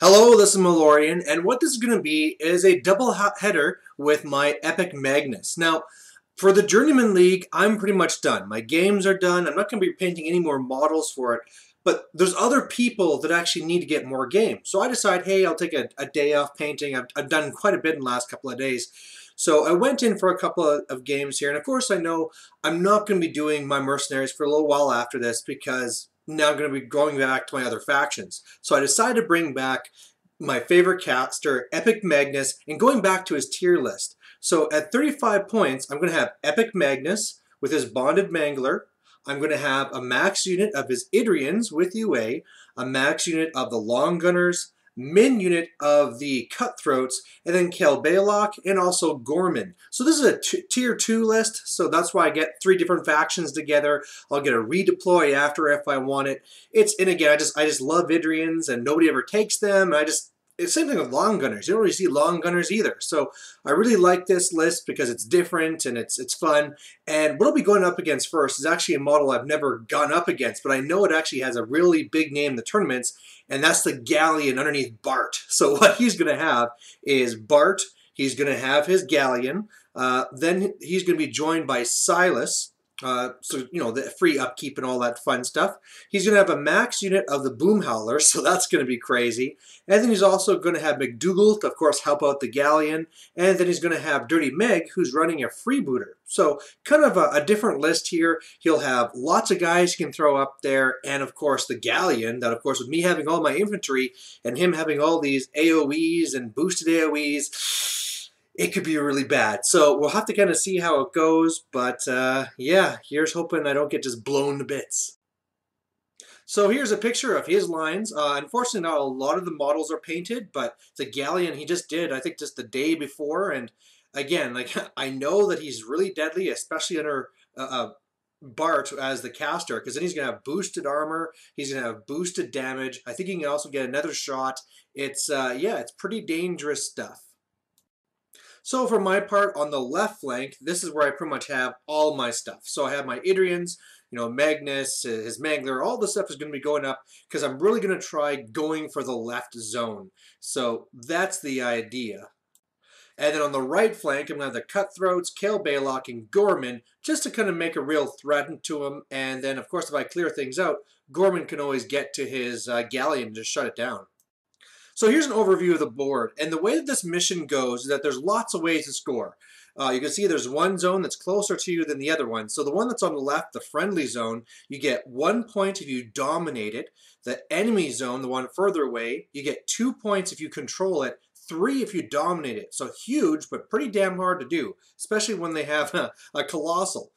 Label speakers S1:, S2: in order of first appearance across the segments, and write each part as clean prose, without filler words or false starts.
S1: Hello, this is Malorian, and what this is going to be is a double header with my Epic Magnus. Now, for the Journeyman League, I'm pretty much done. My games are done. I'm not going to be painting any more models for it, but there's other people that actually need to get more games. So I decide, hey, I'll take a day off painting. I've done quite a bit in the last couple of days. So I went in for a couple of games here, and of course I know I'm not going to be doing my mercenaries for a little while after this because now I'm going to be going back to my other factions. So I decided to bring back my favorite caster, Epic Magnus, and going back to his tier list. So at 35 points, I'm going to have Epic Magnus with his Bonded Mangler. I'm going to have a max unit of his Idrians with UA, a max unit of the Long Gunners, min unit of the Cutthroats, and then Kel Baylock, and also Gorman. So this is a tier 2 list, so that's why I get 3 different factions together. I'll get a redeploy after if I want it. And again, I just love Idrians, and nobody ever takes them. It's the same thing with Long Gunners. You don't really see Long Gunners either. So I really like this list because it's different and it's fun. And what I'll be going up against first is actually a model I've never gone up against, but I know it actually has a really big name in the tournaments, and that's the Galleon underneath Bart. So what he's going to have is Bart. He's going to have his Galleon. Then he's going to be joined by Silas. So, you know, the free upkeep and all that fun stuff. He's going to have a max unit of the Boom Howler, so that's going to be crazy. And then he's also going to have McDougal to, of course, help out the Galleon. And then he's going to have Dirty Meg, who's running a freebooter. So kind of a different list here. He'll have lots of guys he can throw up there. And, of course, the Galleon, that, of course, with me having all my infantry and him having all these AoEs and boosted AoEs, it could be really bad. So we'll have to kind of see how it goes. But yeah, here's hoping I don't get just blown to bits. So here's a picture of his lines. Unfortunately, not a lot of the models are painted, but the Galleon he just did, I think, just the day before. And again, like I know that he's really deadly, especially under Bart as the caster, because then he's going to have boosted armor. He's going to have boosted damage. I think he can also get another shot. It's yeah, it's pretty dangerous stuff. So for my part, on the left flank, this is where I pretty much have all my stuff. So I have my Idrians, you know, Magnus, his Mangler, all the stuff is going to be going up because I'm really going to try going for the left zone. So that's the idea. And then on the right flank, I'm going to have the Cutthroats, Kel Baylock, and Gorman, just to kind of make a real threat to him. And then, of course, if I clear things out, Gorman can always get to his Galleon and just shut it down. So here's an overview of the board, and the way that this mission goes is that there's lots of ways to score. You can see there's one zone that's closer to you than the other one. So the one that's on the left, the friendly zone, you get 1 point if you dominate it. The enemy zone, the one further away, you get 2 points if you control it, 3 if you dominate it. So huge, but pretty damn hard to do, especially when they have a colossal.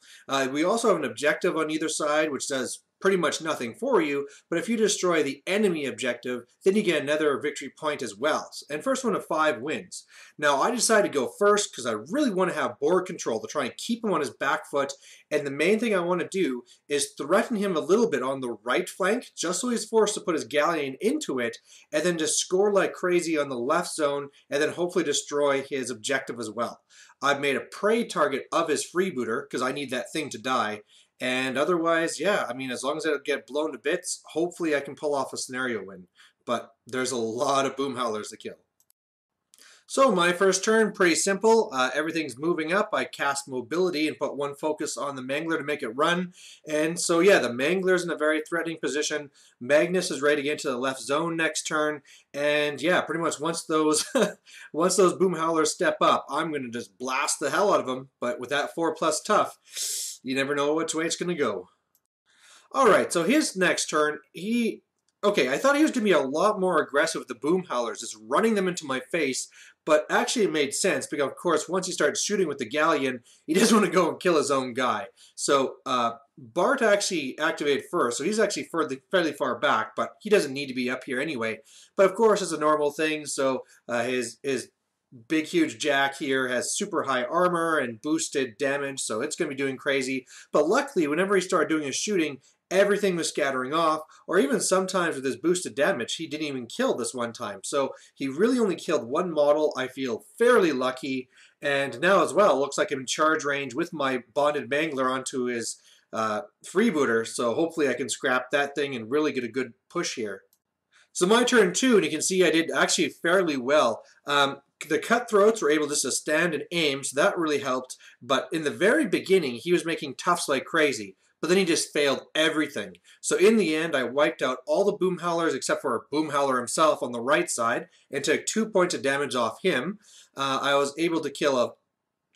S1: We also have an objective on either side, which does pretty much nothing for you, but if you destroy the enemy objective, then you get another victory point as well. And first one of 5 wins. Now, I decided to go first because I really want to have board control to try and keep him on his back foot, and the main thing I want to do is threaten him a little bit on the right flank, just so he's forced to put his Galleon into it, and then just score like crazy on the left zone, and then hopefully destroy his objective as well. I've made a prey target of his freebooter, because I need that thing to die. And otherwise, yeah, I mean, as long as I don't get blown to bits, hopefully I can pull off a scenario win. But there's a lot of Boom Howlers to kill. So my first turn, pretty simple. Everything's moving up. I cast mobility and put 1 focus on the Mangler to make it run. And so yeah, the Mangler's in a very threatening position. Magnus is ready to get into the left zone next turn. And yeah, pretty much once those once those Boom Howlers step up, I'm going to just blast the hell out of them. But with that 4+ tough, you never know which way it's going to go. All right, so his next turn, okay, I thought he was going to be a lot more aggressive with the Boom Howlers, just running them into my face, but actually it made sense because, of course, once he starts shooting with the Galleon, he doesn't want to go and kill his own guy. So Bart actually activated first, so he's actually fairly far back, but he doesn't need to be up here anyway. But, of course, it's a normal thing, so his big, huge Jack here has super high armor and boosted damage, so it's going to be doing crazy. But luckily, whenever he started doing his shooting, everything was scattering off, or even sometimes with his boosted damage, he didn't even kill this one time. So he really only killed 1 model. I feel fairly lucky. And now as well, it looks like I'm in charge range with my Bonded Mangler onto his freebooter, so hopefully I can scrap that thing and really get a good push here. So my turn too, and you can see I did actually fairly well. The cutthroats were able just to stand and aim, so that really helped. But in the very beginning, he was making tufts like crazy. But then he just failed everything. So in the end, I wiped out all the boom howlers except for boom howler himself on the right side and took 2 points of damage off him. I was able to kill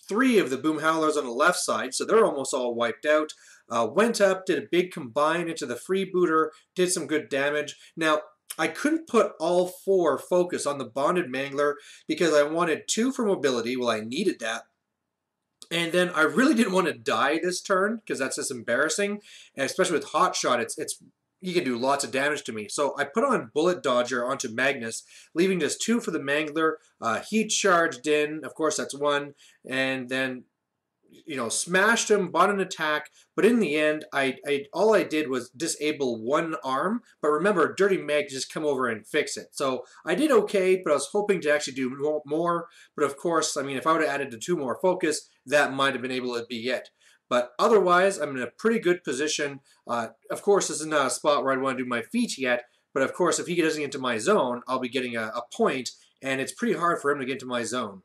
S1: 3 of the boom howlers on the left side, so they're almost all wiped out. Went up, did a big combine into the freebooter, did some good damage. Now, I couldn't put all 4 focus on the bonded mangler because I wanted 2 for mobility. Well, I needed that. And then I really didn't want to die this turn because that's just embarrassing. And especially with Hot Shot, he can do lots of damage to me. So I put on Bullet Dodger onto Magnus, leaving just 2 for the Mangler. He charged in, of course that's 1, and then smashed him, bought an attack, but in the end, all I did was disable 1 arm, but remember, Dirty Mag just come over and fix it. So I did okay, but I was hoping to actually do more, but of course, I mean, if I would have added the 2 more focus, that might have been able to be it. But otherwise, I'm in a pretty good position. Of course, this is not a spot where I'd want to do my feat yet, but of course, if he doesn't get into my zone, I'll be getting a point, and it's pretty hard for him to get into my zone.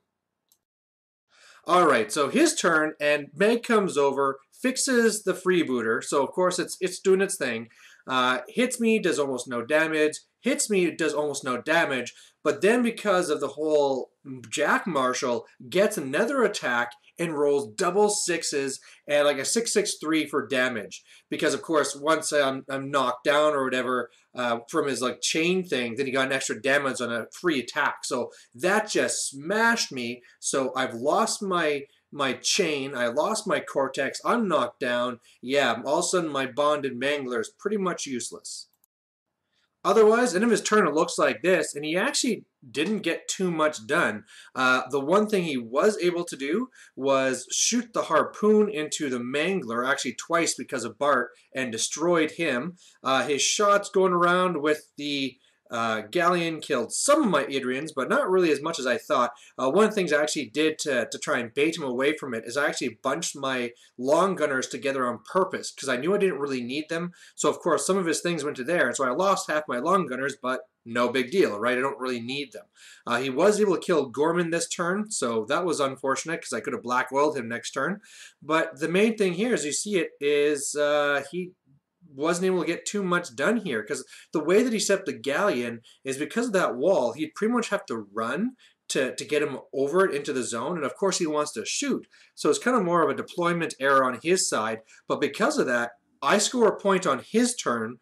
S1: Alright, so his turn, and Meg comes over, fixes the freebooter, so of course it's doing its thing. Hits me, does almost no damage. Hits me, does almost no damage. But then because of the whole Jack Marshall, gets another attack and rolls double 6s and like a 663 for damage. Because of course, once I'm knocked down or whatever from his like chain thing, then he got an extra damage on a free attack. So that just smashed me. So I've lost my chain, I lost my cortex, I'm knocked down. Yeah, all of a sudden my bonded mangler is pretty much useless. Otherwise, end of his turn, it looks like this, and he actually didn't get too much done. The one thing he was able to do was shoot the harpoon into the mangler, actually twice because of Bart, and destroyed him. His shots going around with the Galleon killed some of my Idrians, but not really as much as I thought. One of the things I actually did to try and bait him away from it is I actually bunched my long gunners together on purpose because I knew I didn't really need them. So of course some of his things went to there, and so I lost half my long gunners, but no big deal, right? I don't really need them. He was able to kill Gorman this turn, so that was unfortunate because I could have black oiled him next turn. But the main thing here, as you see it, is he wasn't able to get too much done here because the way that he set up the Galleon is because of that wall, he'd pretty much have to run to get him over it into the zone, and of course he wants to shoot. So it's kind of more of a deployment error on his side, but because of that, I score a point on his turn.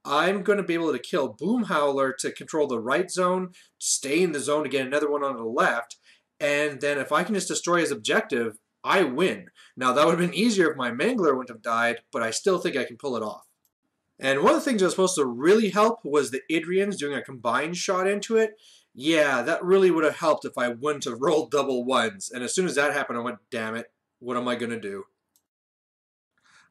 S1: I'm going to be able to kill Boom Howler to control the right zone, stay in the zone to get another one on the left, and then if I can just destroy his objective, I win. Now that would have been easier if my Mangler wouldn't have died, but I still think I can pull it off. And one of the things that was supposed to really help was the Idrians doing a combined shot into it. Yeah, that really would have helped if I wouldn't have rolled double 1s. And as soon as that happened, I went, damn it, what am I going to do?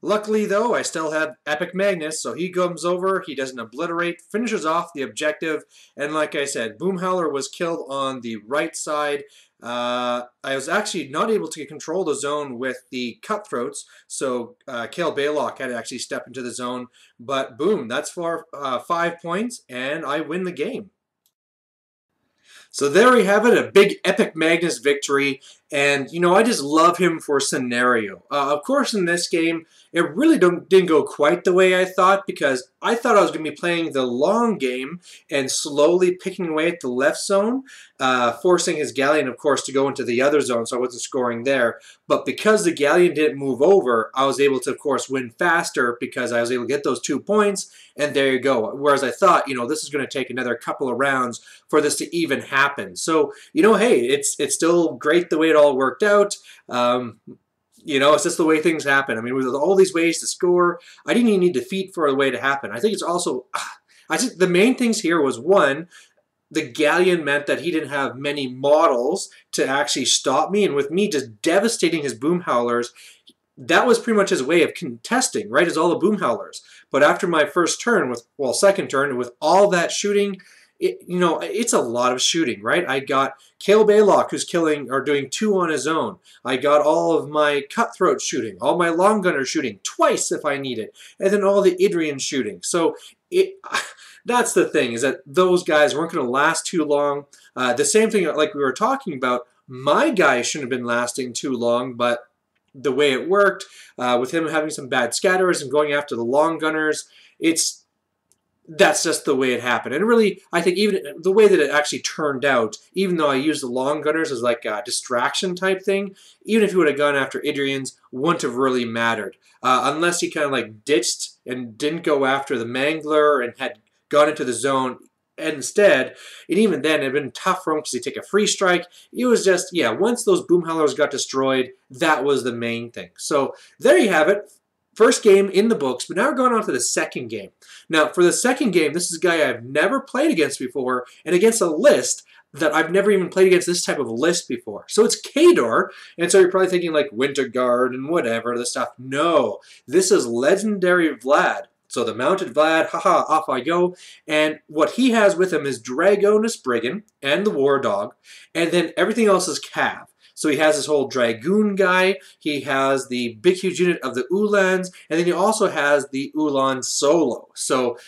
S1: Luckily, though, I still have Epic Magnus, so he comes over, he doesn't obliterate, finishes off the objective, and like I said, Boom Howler was killed on the right side. I was actually not able to control the zone with the cutthroats, so Kale Baylock had to actually step into the zone, but boom, that's for 5 points, and I win the game. So there we have it, a big Epic Magnus victory, and I just love him for scenario. Of course, in this game, it really didn't go quite the way I thought, because I thought I was going to be playing the long game and slowly picking away at the left zone, forcing his Galleon, of course, to go into the other zone, so I wasn't scoring there. But because the Galleon didn't move over, I was able to, of course, win faster because I was able to get those 2 points, and there you go. Whereas I thought, this is going to take another couple of rounds for this to even happen. So, hey, it's still great the way it all worked out. It's just the way things happen. I mean, with all these ways to score, I didn't even need defeat for a way to happen. I think it's also, I think the main things here was, one, the Galleon meant that he didn't have many models to actually stop me, and with me just devastating his Boom Howlers, that was pretty much his way of contesting, right, is all the Boom Howlers. But after my second turn, with all that shooting, it's a lot of shooting, right? I got Kale Baylock, who's doing 2 on his own. I got all of my cutthroat shooting, all my long gunner shooting, twice if I need it, and then all the Idrian shooting. So that's the thing, is that those guys weren't going to last too long. The same thing like we were talking about, my guy shouldn't have been lasting too long, but the way it worked, with him having some bad scatterers and going after the long gunners, that's just the way it happened. And really, I think even the way that it actually turned out, even though I used the long gunners as like a distraction type thing, even if he would have gone after Idrians, wouldn't have really mattered. Unless he kind of like ditched and didn't go after the Mangler and had gone into the zone instead, and even then it had been tough for him because he'd take a free strike. It was just, yeah, once those boom howlers got destroyed, that was the main thing. So there you have it. First game in the books, but now we're going on to the second game. Now, for the second game, this is a guy I've never played against before, and against a list that I've never even played against this type of list before. So it's Khador, and so you're probably thinking like Winter Guard and whatever, the stuff. No, this is Legendary Vlad. So the Mounted Vlad, haha, off I go. And what he has with him is Dragonus Brigand and the War Dog, and then everything else is Cav. So he has this whole Dragoon guy, he has the big huge unit of the Ulans, and then he also has the Ulan Solo. So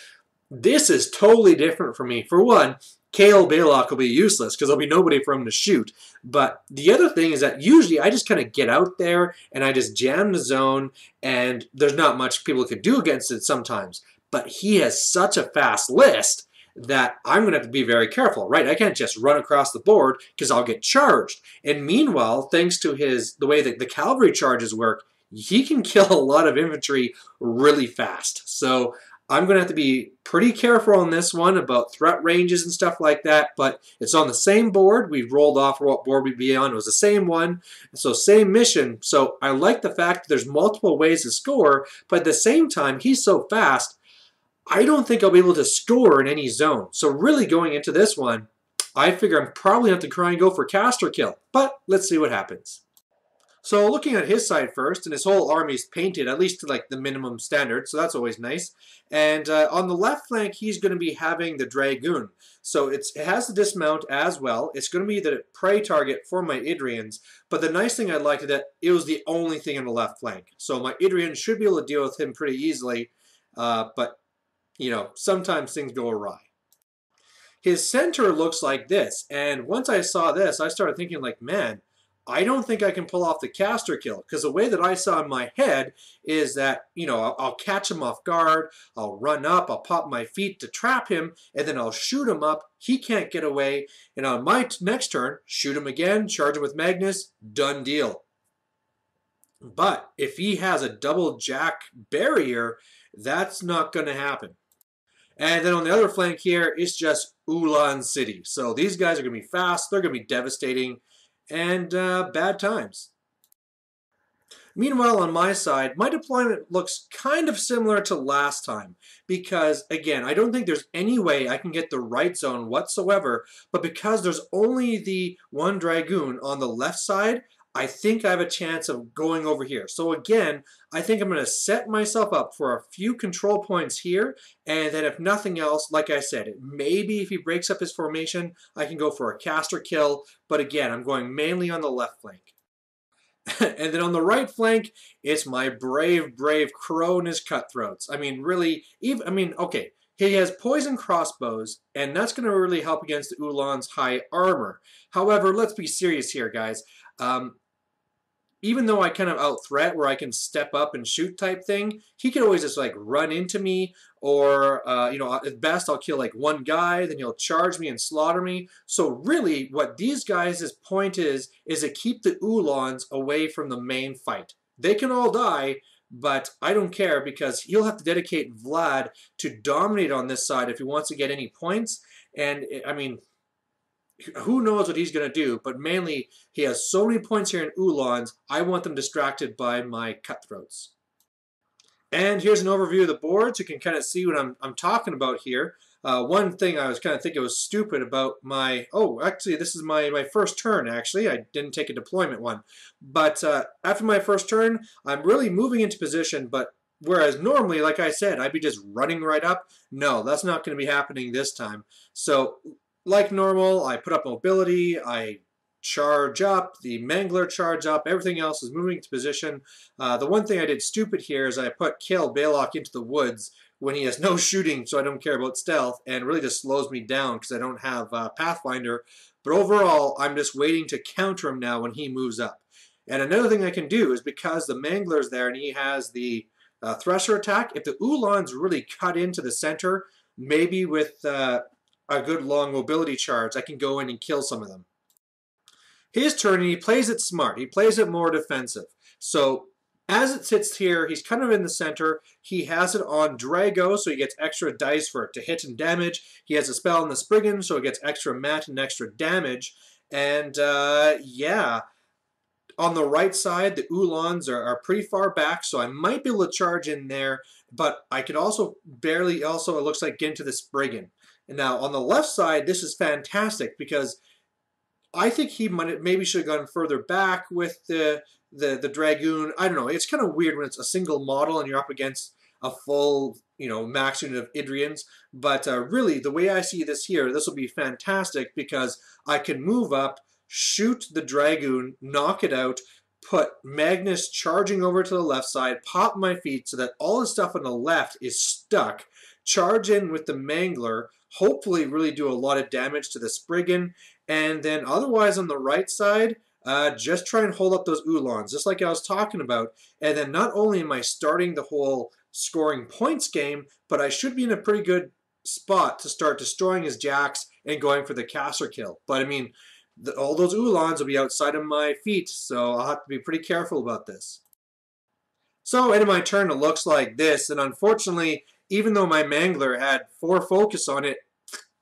S1: this is totally different for me. For one, Kale Balok will be useless because there'll be nobody for him to shoot. But the other thing is that usually I just kind of get out there and I just jam the zone, and there's not much people could do against it sometimes. But he has such a fast list that I'm going to have to be very careful, right? I can't just run across the board because I'll get charged. And meanwhile, thanks to the way that the cavalry charges work, he can kill a lot of infantry really fast. So I'm going to have to be pretty careful on this one about threat ranges and stuff like that, but it's on the same board. We've rolled off what board we'd be on. It was the same one, so same mission. So I like the fact that there's multiple ways to score, but at the same time, he's so fast, I don't think I'll be able to score in any zone. So really going into this one, I figure I'm probably going to have to try and go for caster kill, but let's see what happens. So looking at his side first, and his whole army is painted, at least to like the minimum standard, so that's always nice. And on the left flank, he's going to be having the Dragoon. So it has the dismount as well. It's going to be the prey target for my Idrians, but the nice thing I liked is that it was the only thing on the left flank. So my Idrian should be able to deal with him pretty easily, but you know, sometimes things go awry. His center looks like this, and once I saw this, I started thinking like, man, I don't think I can pull off the caster kill, because the way that I saw in my head is that, you know, I'll catch him off guard, I'll run up, I'll pop my feet to trap him, and then I'll shoot him up, he can't get away, and on my next turn, shoot him again, charge him with Magnus, done deal. But if he has a double jack barrier, that's not going to happen. And then on the other flank here, it's just Ulan City. So these guys are going to be fast, they're going to be devastating, and bad times. Meanwhile, on my side, my deployment looks kind of similar to last time because, again, I don't think there's any way I can get the right zone whatsoever, but because there's only the one Dragoon on the left side, I think I have a chance of going over here. So again, I think I'm going to set myself up for a few control points here, and then if nothing else, like I said, maybe if he breaks up his formation, I can go for a caster kill, but again, I'm going mainly on the left flank. And then on the right flank, it's my brave, brave Crow and his cutthroats. I mean, really, okay, he has poison crossbows, and that's going to really help against the Ulan's high armor. However, let's be serious here, guys. Even though I kind of out-threat where I can step up and shoot type thing, he can always just like run into me, or you know, at best I'll kill like one guy, then he'll charge me and slaughter me. So really what these guys' point is to keep the Ulans away from the main fight. They can all die, but I don't care because he'll have to dedicate Vlad to dominate on this side if he wants to get any points. And I mean, who knows what he's going to do, but mainly he has so many points here in Ulans, I want them distracted by my cutthroats. And here's an overview of the board so you can kind of see what I'm talking about here. One thing I was kind of thinking was stupid about my, actually this is my first turn actually, I didn't take a deployment one. But after my first turn, I'm really moving into position, but whereas normally, like I said, I'd be just running right up. No, that's not going to be happening this time. So like normal, I put up mobility, I charge up, the Mangler charge up, everything else is moving to position. The one thing I did stupid here is I put Kill Balok into the woods when he has no shooting, so I don't care about stealth, and really just slows me down because I don't have Pathfinder. But overall, I'm just waiting to counter him now when he moves up. And another thing I can do is because the Mangler's there and he has the Thresher attack, if the Ulans really cut into the center, maybe with a good long mobility charge, I can go in and kill some of them. His turn, and he plays it smart. He plays it more defensive. So as it sits here, he's kind of in the center. He has it on Drago, so he gets extra dice for it to hit and damage. He has a spell on the Spriggan, so he gets extra mat and extra damage. And yeah, on the right side, the Ulans are pretty far back, so I might be able to charge in there, but I could also barely it looks like, get into the Spriggan. And now on the left side, this is fantastic because I think he maybe should have gone further back with the Dragoon. I don't know. It's kind of weird when it's a single model and you're up against a full, max unit of Idrians. But really, the way I see this here, this will be fantastic because I can move up, shoot the Dragoon, knock it out, put Magnus charging over to the left side, pop my feet so that all the stuff on the left is stuck, charge in with the Mangler, hopefully really do a lot of damage to the Spriggan, and then otherwise on the right side, just try and hold up those Ulans, just like I was talking about. And then not only am I starting the whole scoring points game, but I should be in a pretty good spot to start destroying his jacks and going for the caster kill. But I mean, all those Ulans will be outside of my feet, so I'll have to be pretty careful about this. So into my turn, it looks like this, and unfortunately, even though my Mangler had 4 focus on it,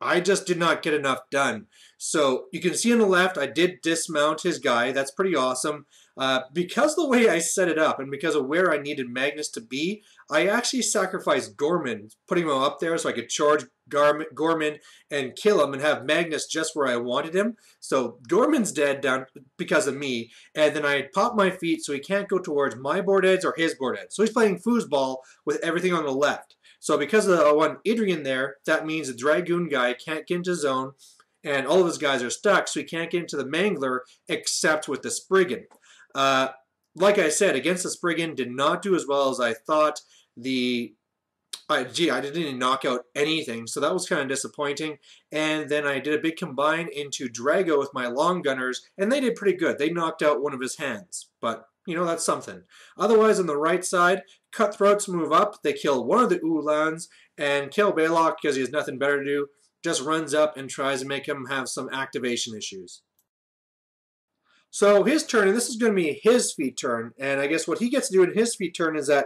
S1: I just did not get enough done. So you can see on the left, I did dismount his guy. That's pretty awesome. Because of the way I set it up and because of where I needed Magnus to be, I actually sacrificed Gorman, putting him up there so I could charge Gorman and kill him and have Magnus just where I wanted him. So Gorman's dead down because of me. And then I popped my feet so he can't go towards my board edge or his board edge. So he's playing foosball with everything on the left. So because of the one Idrian there, that means the Dragoon guy can't get into zone, and all of his guys are stuck, so he can't get into the Mangler except with the Spriggan. Like I said, against the Spriggan, did not do as well as I thought. I didn't even knock out anything, so that was kind of disappointing. And then I did a big combine into Drago with my long gunners, and they did pretty good. They knocked out one of his hands, but that's something. Otherwise, on the right side, Cutthroats move up. They kill one of the Ulans, and kill Balok because he has nothing better to do. Just runs up and tries to make him have some activation issues. So his turn, and this is going to be his feat turn, and I guess what he gets to do in his feat turn is that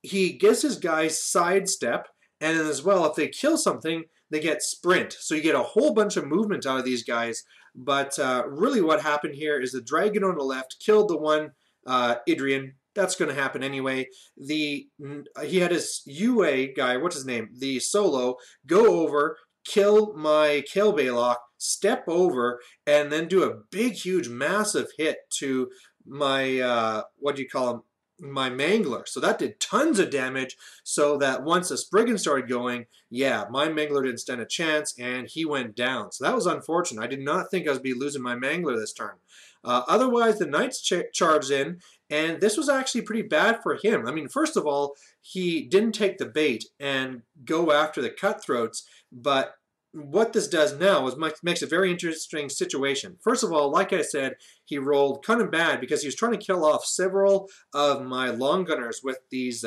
S1: he gives his guys sidestep, and then as well, if they kill something, they get sprint. So you get a whole bunch of movement out of these guys, but really what happened here is the Dragon on the left killed the one Idrian. That's going to happen anyway. He had his UA guy, what's his name? The solo, go over, kill Balok, step over, and then do a big, huge, massive hit to my, my Mangler. So that did tons of damage, so that once the Spriggan started going, yeah, my Mangler didn't stand a chance, and he went down. So that was unfortunate. I did not think I was be losing my Mangler this turn. Otherwise, the Knights charged in, and this was actually pretty bad for him. I mean, first of all, he didn't take the bait and go after the Cutthroats, but what this does now is makes a very interesting situation. First of all, like I said, he rolled kind of bad because he was trying to kill off several of my long gunners with these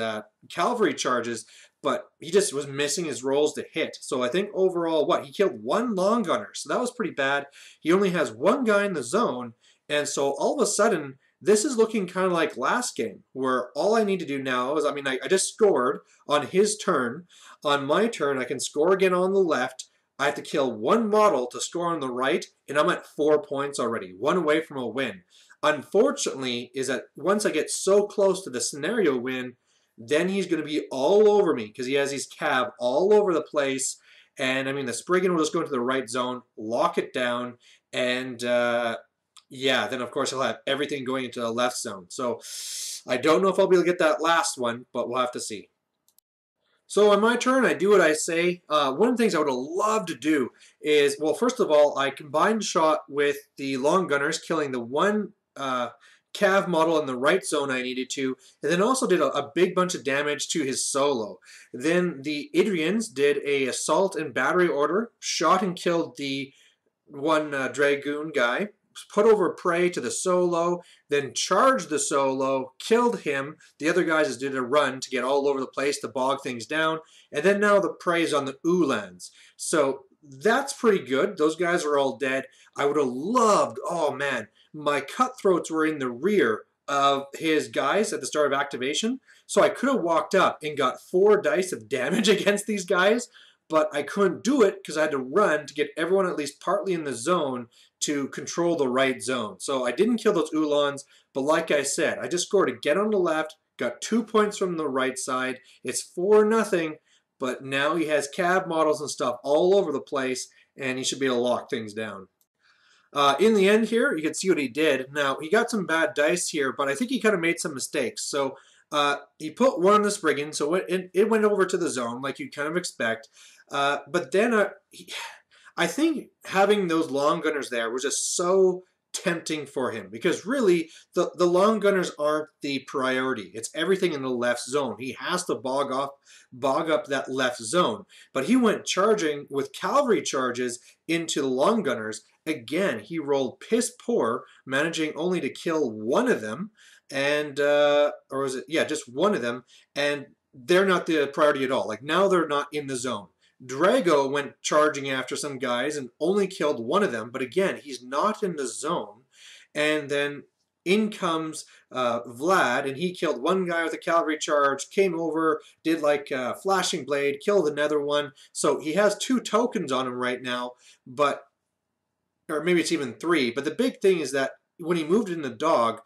S1: cavalry charges, but he just was missing his rolls to hit. So I think overall, he killed 1 long gunner, so that was pretty bad. He only has 1 guy in the zone, and so all of a sudden, this is looking kind of like last game, where all I need to do now is, I just scored on his turn. On my turn, I can score again on the left. I have to kill 1 model to score on the right, and I'm at 4 points already, 1 away from a win. Unfortunately, is that once I get so close to the scenario win, then he's going to be all over me because he has these cav all over the place. And the Spriggan will just go into the right zone, lock it down, and yeah, then of course he'll have everything going into the left zone. So I don't know if I'll be able to get that last one, but we'll have to see. So on my turn, I do what I say. One of the things I would have loved to do is, well, first of all, I combined shot with the long gunners, killing the one Cav model in the right zone I needed to, and then also did a big bunch of damage to his solo. Then the Idrians did a assault and battery order, shot and killed the one Dragoon guy, put over prey to the solo, then charged the solo, killed him. The other guys just did a run to get all over the place to bog things down, and then now the prey is on the Ulans. So that's pretty good. Those guys are all dead. I would have loved, oh man, my cutthroats were in the rear of his guys at the start of activation, so I could have walked up and got 4 dice of damage against these guys, but I couldn't do it because I had to run to get everyone at least partly in the zone to control the right zone. So I didn't kill those Ulans, but like I said, I just scored again on the left, got 2 points from the right side. It's 4-0, but now he has cab models and stuff all over the place, and he should be able to lock things down. In the end here, you can see what he did. Now, he got some bad dice here, but I think he kind of made some mistakes. So he put 1 on the Spriggan, so it went over to the zone, like you'd kind of expect. But then I think having those long gunners there was just so tempting for him, because really the long gunners aren't the priority. It's everything in the left zone. He has to bog up that left zone. But he went charging with cavalry charges into the long gunners. Again, he rolled piss poor, managing only to kill 1 of them, and or was it, yeah, just 1 of them, and they're not the priority at all. Like, now they're not in the zone. Drago went charging after some guys and only killed 1 of them, but again, he's not in the zone. And then in comes Vlad, and he killed 1 guy with a cavalry charge, came over, did like a flashing blade, killed another one. So he has 2 tokens on him right now, but, or maybe it's even 3. But the big thing is that when he moved in the dog,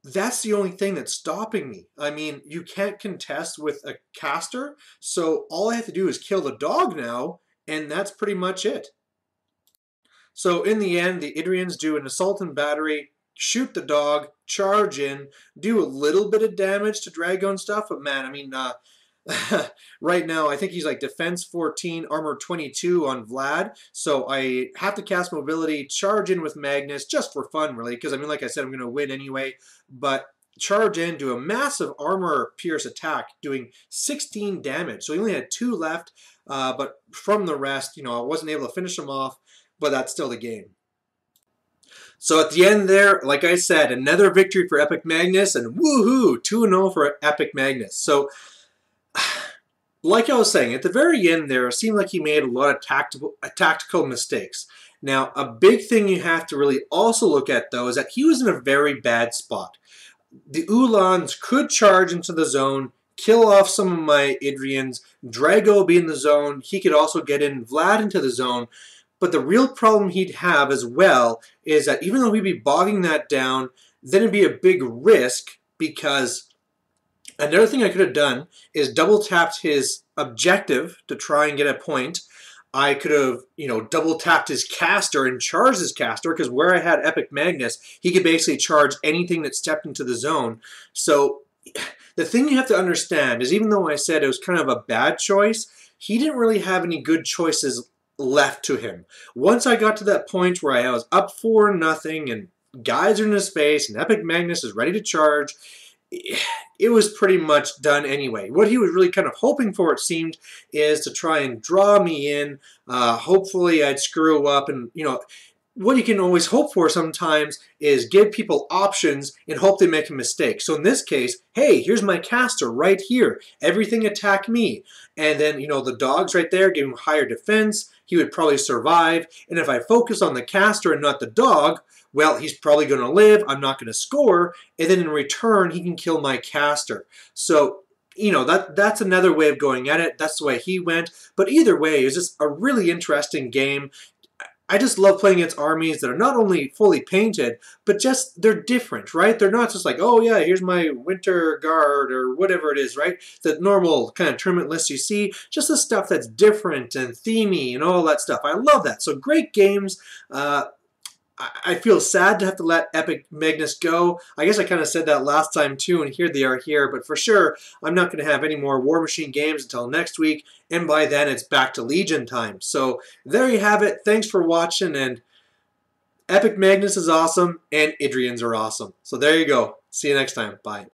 S1: that's the only thing that's stopping me. I mean, you can't contest with a caster, so all I have to do is kill the dog now, and that's pretty much it. So in the end, the Idrians do an assault and battery, shoot the dog, charge in, do a little bit of damage to Drago and stuff, but man, I mean, right now, I think he's like defense 14, armor 22 on Vlad. So I have to cast mobility, charge in with Magnus, just for fun, really, because I mean, like I said, I'm going to win anyway. But charge in, do a massive armor pierce attack, doing 16 damage. So he only had 2 left, but from the rest, you know, I wasn't able to finish him off, but that's still the game. So at the end there, like I said, another victory for Epic Magnus, and woohoo, 2-0 for Epic Magnus. So like I was saying, at the very end there, it seemed like he made a lot of tactical mistakes. Now, a big thing you have to really also look at, though, is that he was in a very bad spot. The Ulans could charge into the zone, kill off some of my Idrians, Drago be in the zone, he could also get in Vlad into the zone, but the real problem he'd have as well is that even though he'd be bogging that down, then it'd be a big risk, because another thing I could have done is double tapped his objective to try and get a point. I could have, you know, double tapped his caster and charged his caster, because where I had Epic Magnus, he could basically charge anything that stepped into the zone. So the thing you have to understand is, even though I said it was kind of a bad choice, he didn't really have any good choices left to him. Once I got to that point where I was up 4-0 and guys are in his face and Epic Magnus is ready to charge, it was pretty much done anyway. What he was really kind of hoping for, it seemed, is to try and draw me in. Hopefully I'd screw up, and, you know, what you can always hope for sometimes is give people options and hope they make a mistake. So in this case, hey, here's my caster right here. Everything attack me. And then, you know, the dog's right there, give him higher defense. He would probably survive. And if I focus on the caster and not the dog, well, he's probably going to live. I'm not going to score. And then in return, he can kill my caster. So, you know, that's another way of going at it. That's the way he went. But either way, it was just a really interesting game. I just love playing against armies that are not only fully painted, but just, they're different, right? They're not just like, oh yeah, here's my winter guard or whatever it is, right? The normal kind of tournament list you see, just the stuff that's different and themey and all that stuff. I love that. So great games. I feel sad to have to let Epic Magnus go. I guess I kind of said that last time too, and here they are here. But for sure, I'm not going to have any more War Machine games until next week. And by then, it's back to Legion time. So there you have it. Thanks for watching, and Epic Magnus is awesome, and Idrians are awesome. So there you go. See you next time. Bye.